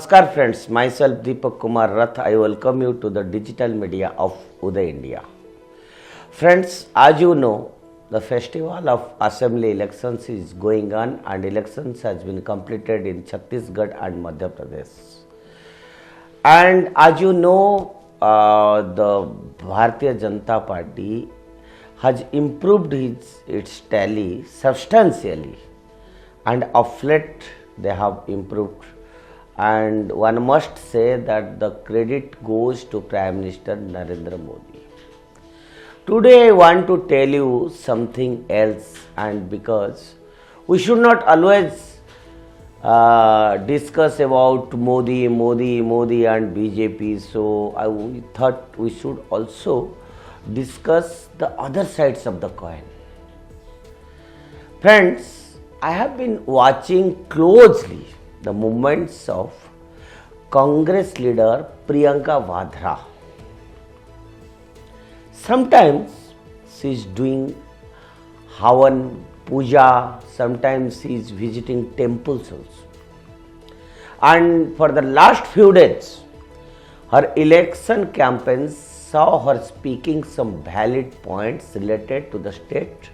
Namaskar friends, myself Deepak Kumar Rath. I welcome you to the digital media of Uday India. Friends, as you know, the festival of assembly elections is going on and elections has been completed in Chhattisgarh and Madhya Pradesh. And as you know, the Bharatiya Janata Party has improved its tally substantially, and of late they have improved, and one must say that the credit goes to Prime Minister Narendra Modi. Today I want to tell you something else, and because we should not always discuss about Modi and BJP, so I thought we should also discuss the other sides of the coin. Friends, I have been watching closely the movements of Congress leader Priyanka Vadra. Sometimes she is doing Havan Puja, sometimes she is visiting temples also. And for the last few days, her election campaigns saw her speaking some valid points related to the state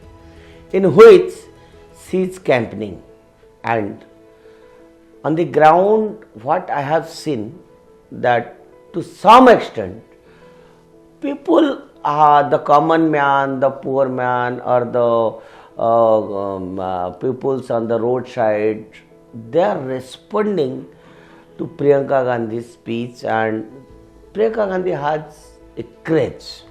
in which she is campaigning. And on the ground, what I have seen, that to some extent, people, the common man, the poor man, or the peoples on the roadside, they are responding to Priyanka Gandhi's speech, and Priyanka Gandhi has a craze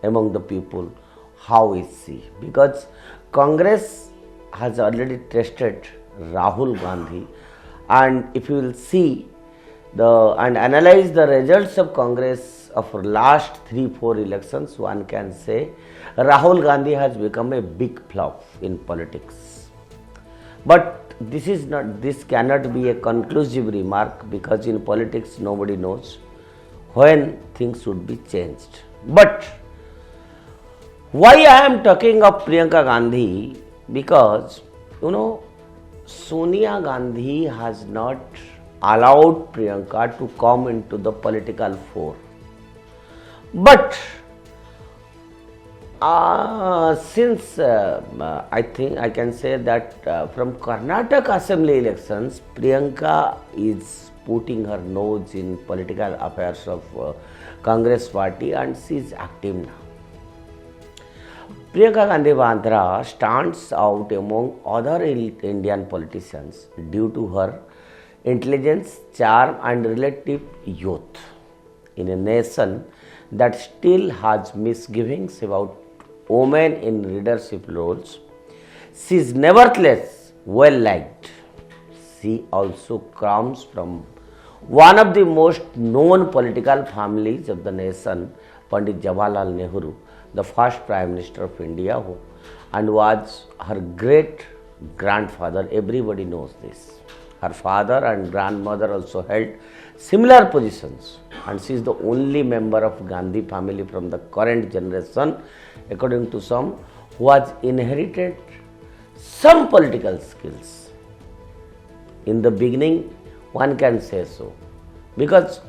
among the people. How is she? Because Congress has already tested Rahul Gandhi, and if you will see and analyze the results of Congress of last 3-4 elections, one can say Rahul Gandhi has become a big flop in politics. But this cannot be a conclusive remark, because in politics nobody knows when things should be changed. But why I am talking of Priyanka Gandhi? Because Sonia Gandhi has not allowed Priyanka to come into the political fore. But since I think I can say that from Karnataka Assembly elections, Priyanka is putting her nose in political affairs of Congress party, and she is active now. Priyanka Gandhi Vadra stands out among other Indian politicians due to her intelligence, charm, and relative youth. In a nation that still has misgivings about women in leadership roles, she is nevertheless well liked. She also comes from one of the most known political families of the nation, Pandit Jawaharlal Nehru, the first Prime Minister of India, and was her great grandfather. Everybody knows this. Her father and grandmother also held similar positions, and she is the only member of Gandhi family from the current generation, according to some, who has inherited some political skills. In the beginning, one can say so, because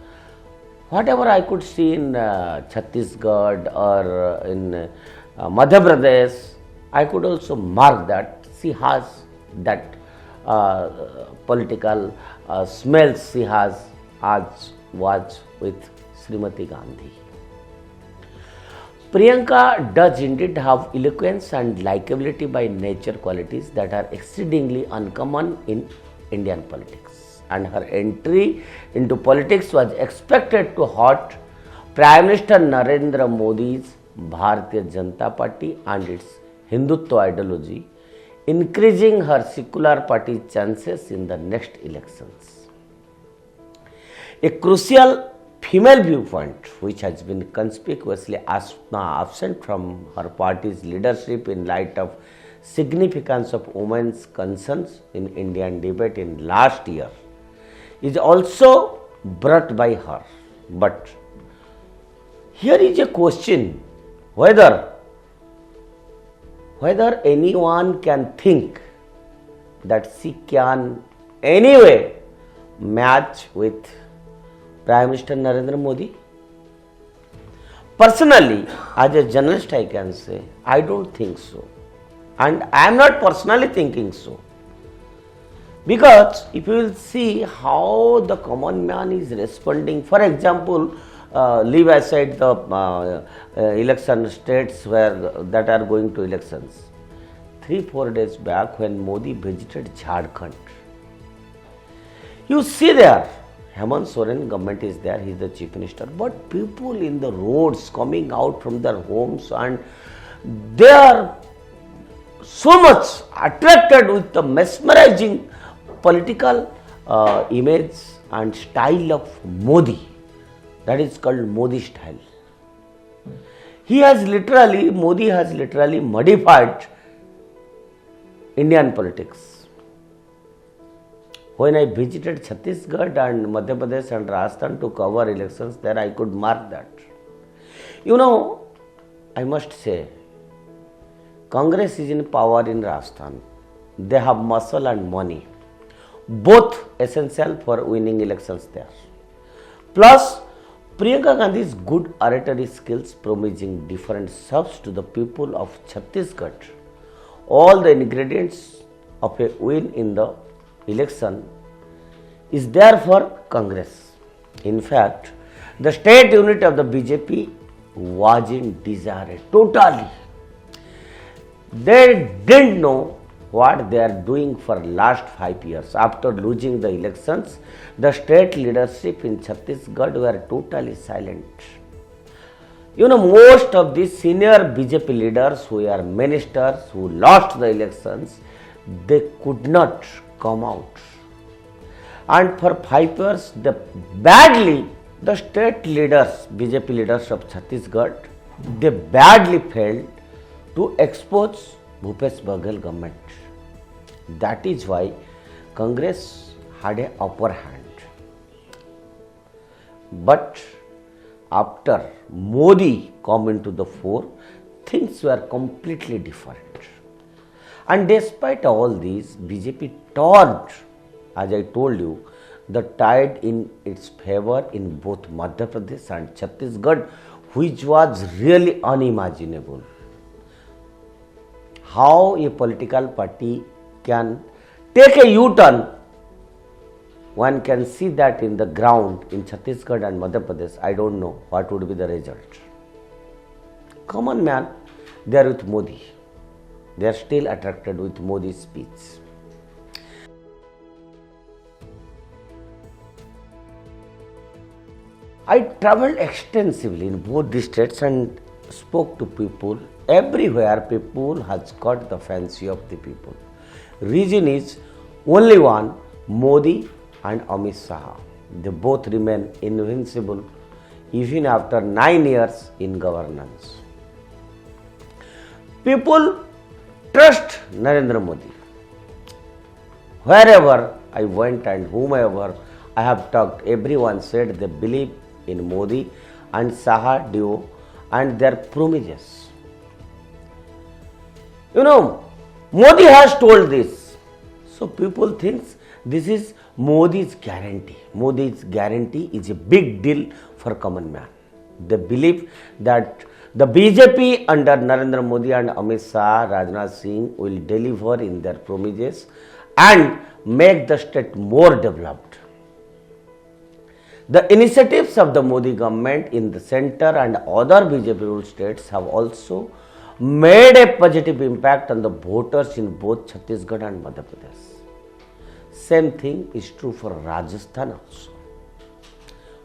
whatever I could see in Chhattisgarh or in Madhya Pradesh, I could also mark that she has that political smells she has, as was with Srimati Gandhi. Priyanka does indeed have eloquence and likability by nature, qualities that are exceedingly uncommon in Indian politics, and her entry into politics was expected to hurt Prime Minister Narendra Modi's Bharatiya Janata Party and its Hindutva ideology, increasing her secular party chances in the next elections. A crucial female viewpoint, which has been conspicuously absent from her party's leadership in light of significance of women's concerns in Indian debate in last year, is also brought by her. But here is a question, whether anyone can think that she can anyway match with Prime Minister Narendra Modi? Personally, as a journalist, I can say, I don't think so. And I am not personally thinking so. Because if you will see how the common man is responding, for example, leave aside the election states that are going to elections. 3-4 days back when Modi visited Jharkhand, you see there, Hemant Soren government is there, he is the chief minister, but people in the roads coming out from their homes and they are so much attracted with the mesmerizing political image and style of Modi. That is called Modi style. Modi has literally modified Indian politics. When I visited Chhattisgarh and Madhya Pradesh and Rajasthan to cover elections, there I could mark that. You know, I must say, Congress is in power in Rajasthan. They have muscle and money, both essential for winning elections there. Plus, Priyanka Gandhi's good oratory skills promising different serves to the people of Chhattisgarh. All the ingredients of a win in the election is there for Congress. In fact, the state unit of the BJP was in disarray totally. They didn't know what they are doing for last 5 years. After losing the elections, the state leadership in Chhattisgarh were totally silent. You know, most of the senior BJP leaders who are ministers who lost the elections, they could not come out. And for 5 years, the state leaders, BJP leaders of Chhattisgarh, they badly failed to expose Bhupesh Baghel government. That is why Congress had an upper hand. But after Modi come into the fore, things were completely different. And despite all this, BJP turned, as I told you, the tide in its favor in both Madhya Pradesh and Chhattisgarh, which was really unimaginable. How a political party can take a U-turn, one can see that in the ground in Chhattisgarh and Madhya Pradesh. I don't know what would be the result. Common man, they are with Modi. They are still attracted with Modi's speech. I travelled extensively in both the states and spoke to people. Everywhere people has caught the fancy of the people. Reason is only one, Modi and Amit Shah. They both remain invincible even after 9 years in governance. People trust Narendra Modi. Wherever I went and whomever I have talked, everyone said they believe in Modi and Shah duo and their promises. You know, Modi has told this. So people think this is Modi's guarantee. Modi's guarantee is a big deal for common man. They believe that the BJP under Narendra Modi and Amit Shah, Rajnath Singh will deliver in their promises and make the state more developed. The initiatives of the Modi government in the center and other BJP ruled states have also made a positive impact on the voters in both Chhattisgarh and Madhya Pradesh. Same thing is true for Rajasthan also.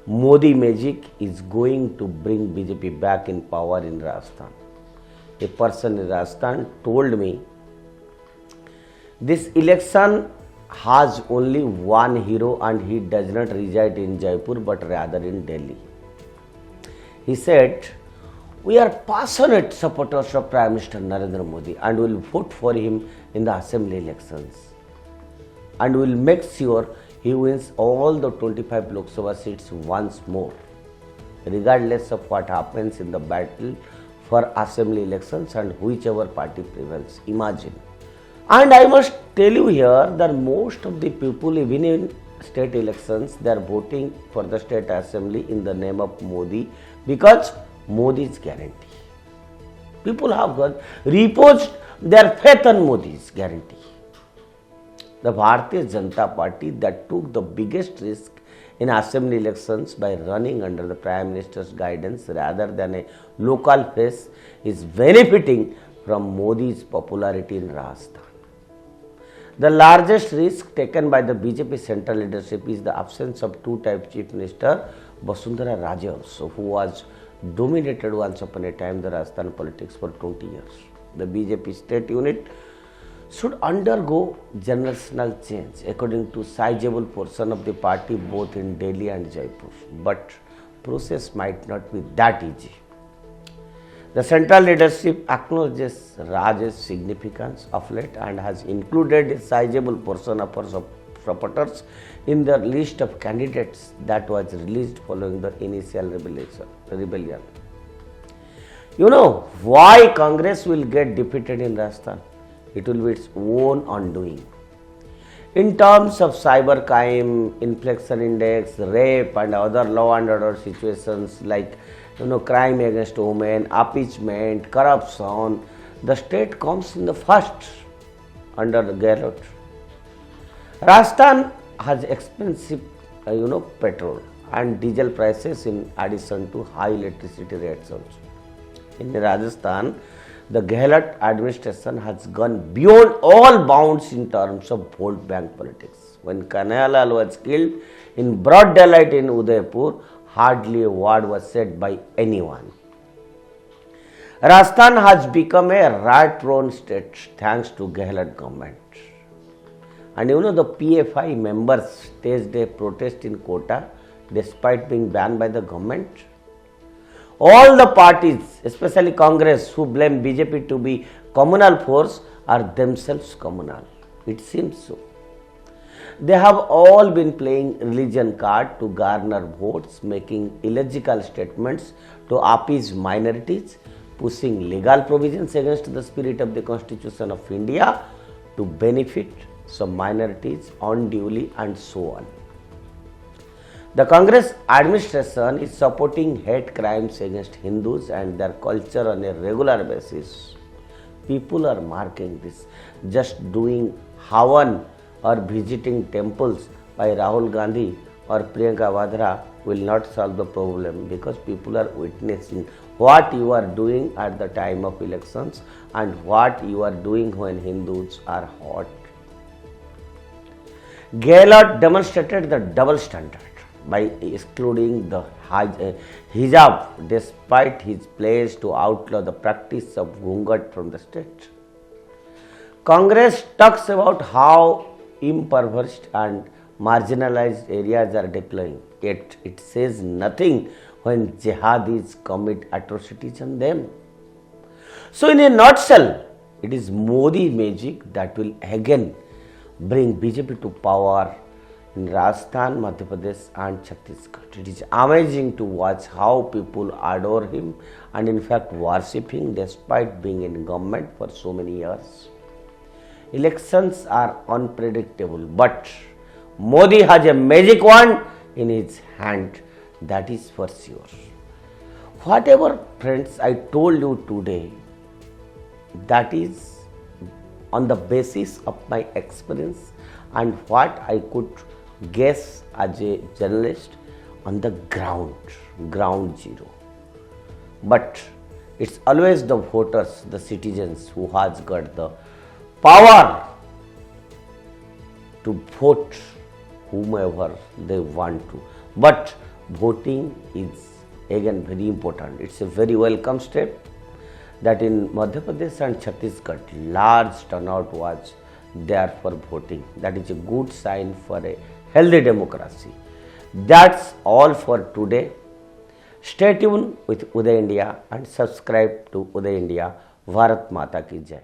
Modi magic is going to bring BJP back in power in Rajasthan. A person in Rajasthan told me, this election has only one hero and he does not reside in Jaipur but rather in Delhi. He said, we are passionate supporters of Prime Minister Narendra Modi and will vote for him in the assembly elections and will make sure he wins all the 25 Lok Sabha seats once more, regardless of what happens in the battle for assembly elections and whichever party prevails. Imagine. And I must tell you here that most of the people, even in state elections, they are voting for the state assembly in the name of Modi because Modi's guarantee. People have reposed their faith on Modi's guarantee. The Bharatiya Janata Party that took the biggest risk in assembly elections by running under the Prime Minister's guidance rather than a local face is benefiting from Modi's popularity in Rajasthan. The largest risk taken by the BJP central leadership is the absence of two-time Chief Minister Vasundhara Raje also, who was dominated once upon a time the Rajasthan politics for 20 years. The BJP state unit should undergo generational change according to sizable portion of the party both in Delhi and Jaipur, but process might not be that easy. The central leadership acknowledges Raj's significance of late and has included a sizable portion of her supporters in the list of candidates that was released following the initial rebellion. You know why Congress will get defeated in Rajasthan? It will be its own undoing. In terms of cyber crime, inflation index, rape and other law and order situations like crime against women, impeachment, corruption, the state comes in the first under the Gehlot. Rajasthan has expensive petrol and diesel prices in addition to high electricity rates also. In Rajasthan, the Gehlot administration has gone beyond all bounds in terms of vote bank politics. When Kanhaiya was killed in broad daylight in Udaipur, hardly a word was said by anyone. Rajasthan has become a riot-prone state thanks to Gehlot government. And the PFI members staged a protest in Kota despite being banned by the government. All the parties, especially Congress, who blame BJP to be communal force are themselves communal. It seems so. They have all been playing religion card to garner votes, making illogical statements to appease minorities, pushing legal provisions against the spirit of the Constitution of India to benefit some minorities unduly and so on. The Congress administration is supporting hate crimes against Hindus and their culture on a regular basis. People are marking this. Just doing Havan or visiting temples by Rahul Gandhi or Priyanka Vadra will not solve the problem because people are witnessing what you are doing at the time of elections and what you are doing when Hindus are hot. Gehlot demonstrated the double standard by excluding the hijab despite his pledge to outlaw the practice of ghungat from the state. Congress talks about how impoverished and marginalized areas are deploying, yet it says nothing when jihadis commit atrocities on them. So in a nutshell, it is Modi magic that will again bring BJP to power in Rajasthan, Madhya Pradesh and Chhattisgarh. It is amazing to watch how people adore him and in fact worship him despite being in government for so many years. Elections are unpredictable, but Modi has a magic wand in his hand, that is for sure. Whatever friends I told you today, that is on the basis of my experience and what I could guess as a journalist on the ground zero. But it's always the voters, the citizens who has got the power to vote whomever they want to. But voting is again very important. It's a very welcome step that in Madhya Pradesh and Chhattisgarh large turnout was there for voting. That is a good sign for a healthy democracy. That's all for today. Stay tuned with Uday India and subscribe to Uday India. Bharat Mata Ki Jai.